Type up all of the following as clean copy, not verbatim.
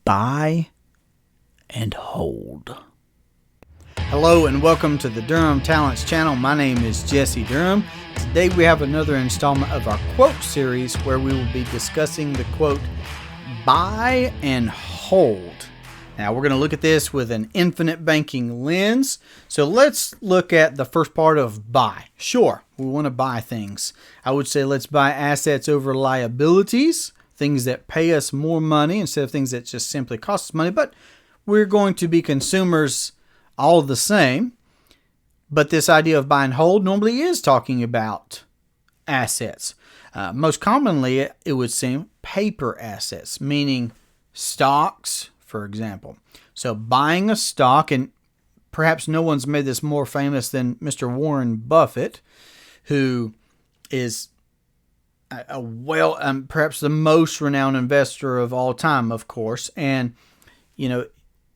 buy and hold. Hello and welcome to the Durham Talents channel. My name is Jesse Durham. Today we have another installment of our quote series where we will be discussing the quote, buy and hold. Now we're going to look at this with an infinite banking lens. So let's look at the first part of buy. Sure, we want to buy things. I would say let's buy assets over liabilities, things that pay us more money instead of things that just simply cost us money. But we're going to be consumers all the same. But this idea of buy and hold normally is talking about assets. Most commonly, it would seem paper assets, meaning stocks, for example. So buying a stock, and perhaps no one's made this more famous than Mr. Warren Buffett, who is perhaps the most renowned investor of all time, of course. And,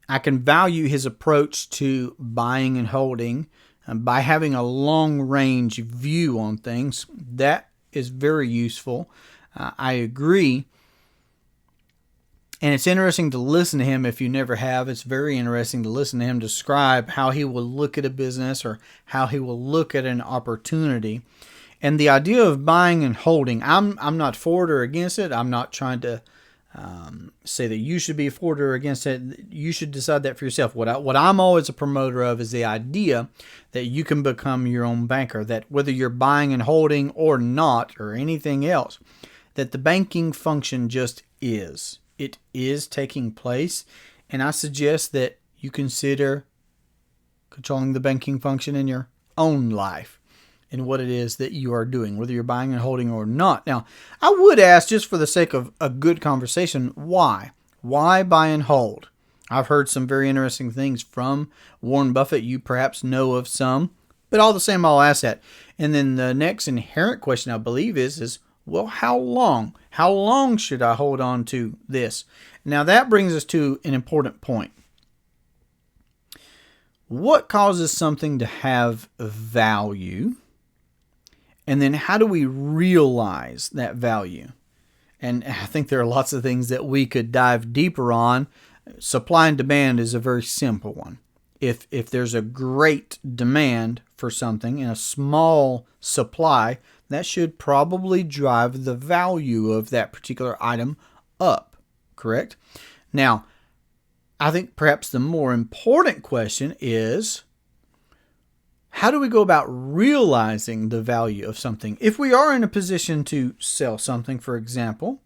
I can value his approach to buying and holding by having a long-range view on things. That is very useful. I agree. And it's interesting to listen to him if you never have. It's very interesting to listen to him describe how he will look at a business or how he will look at an opportunity. And the idea of buying and holding, I'm not for it or against it. I'm not trying to say that you should be for it or against it. You should decide that for yourself. What I'm always a promoter of is the idea that you can become your own banker, that whether you're buying and holding or not or anything else, that the banking function just is. It is taking place, and I suggest that you consider controlling the banking function in your own life and what it is that you are doing, whether you're buying and holding or not. Now, I would ask, just for the sake of a good conversation, why? Why buy and hold? I've heard some very interesting things from Warren Buffett. You perhaps know of some, but all the same, I'll ask that. And then the next inherent question, I believe, is well, how long? How long should I hold on to this? Now, that brings us to an important point. What causes something to have value? And then how do we realize that value? And I think there are lots of things that we could dive deeper on. Supply and demand is a very simple one. If there's a great demand for something and a small supply, that should probably drive the value of that particular item up, correct? Now, I think perhaps the more important question is, how do we go about realizing the value of something? If we are in a position to sell something, for example,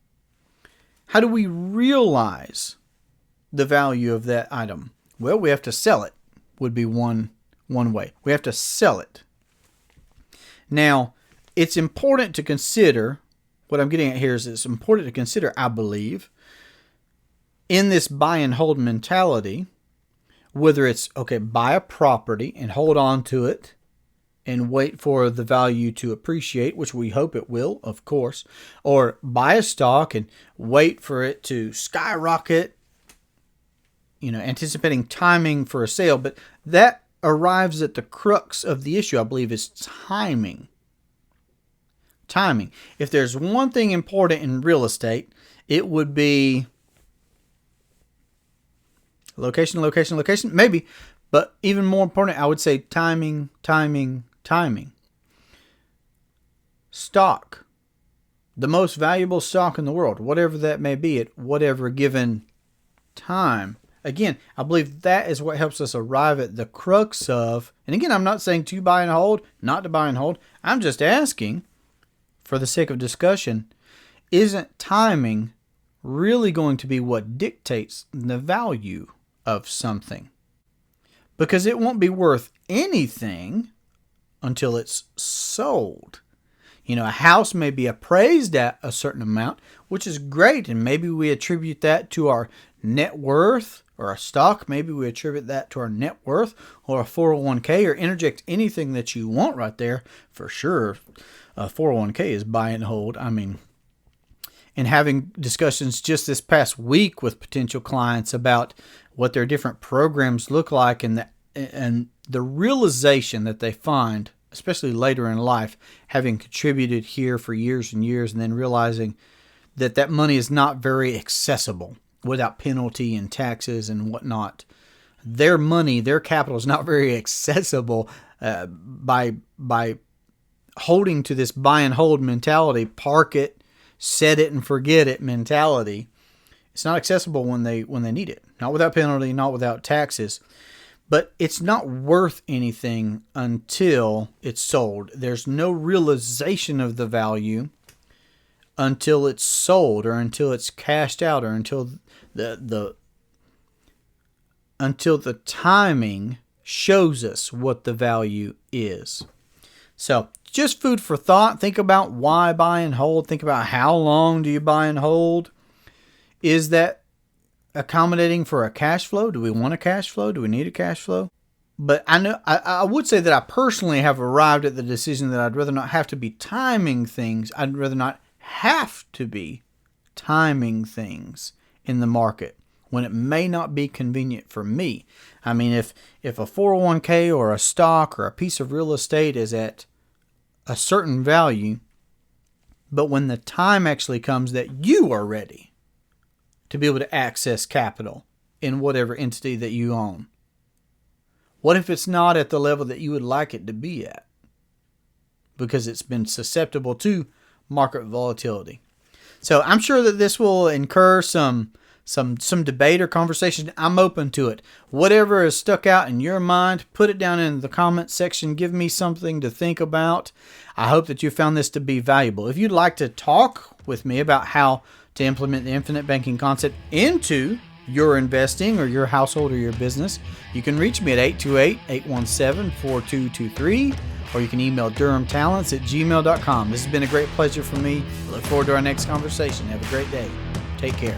how do we realize the value of that item? Well, we have to sell it, would be one way. We have to sell it. Now, it's important to consider, what I'm getting at here is it's important to consider, I believe, in this buy and hold mentality, whether it's, buy a property and hold on to it and wait for the value to appreciate, which we hope it will, of course, or buy a stock and wait for it to skyrocket, anticipating timing for a sale. But that arrives at the crux of the issue, I believe, is timing. Timing. If there's one thing important in real estate, it would be location, maybe. But even more important, I would say timing. Stock. The most valuable stock in the world, whatever that may be at whatever given time. Again, I believe that is what helps us arrive at the crux of, and again, I'm not saying to buy and hold, not to buy and hold. I'm just asking, for the sake of discussion, isn't timing really going to be what dictates the value of something? Because it won't be worth anything until it's sold. A house may be appraised at a certain amount, which is great, and maybe we attribute that to our net worth, or a stock, maybe we attribute that to our net worth, or a 401k, or interject anything that you want right there. For sure, a 401k is buy and hold. And having discussions just this past week with potential clients about what their different programs look like, and the realization that they find, especially later in life, having contributed here for years and years, and then realizing that money is not very accessible. without penalty and taxes and whatnot. Their money, their capital is not very accessible by holding to this buy and hold mentality, park it, set it and forget it mentality. It's not accessible when they need it. Not without penalty, not without taxes. But it's not worth anything until it's sold. There's no realization of the value until it's sold, or until it's cashed out, or until until the timing shows us what the value is. So just food for thought. Think about why buy and hold. Think about how long do you buy and hold. Is that accommodating for a cash flow? Do we want a cash flow? Do we need a cash flow? But I would say that I personally have arrived at the decision that I'd rather not have to be timing things. I'd rather not have to be timing things in the market when it may not be convenient for me. I mean, if a 401k or a stock or a piece of real estate is at a certain value, but when the time actually comes that you are ready to be able to access capital in whatever entity that you own, what if it's not at the level that you would like it to be at? Because it's been susceptible to market volatility. So I'm sure that this will incur some debate or conversation. I'm open to it. Whatever is stuck out in your mind, put it down in the comments section. Give me something to think about. I hope that you found this to be valuable. If you'd like to talk with me about how to implement the infinite banking concept into your investing or your household or your business, you can reach me at 828-817-4223, or you can email durhamtalents@gmail.com. This has been a great pleasure for me. I look forward to our next conversation. Have a great day. Take care.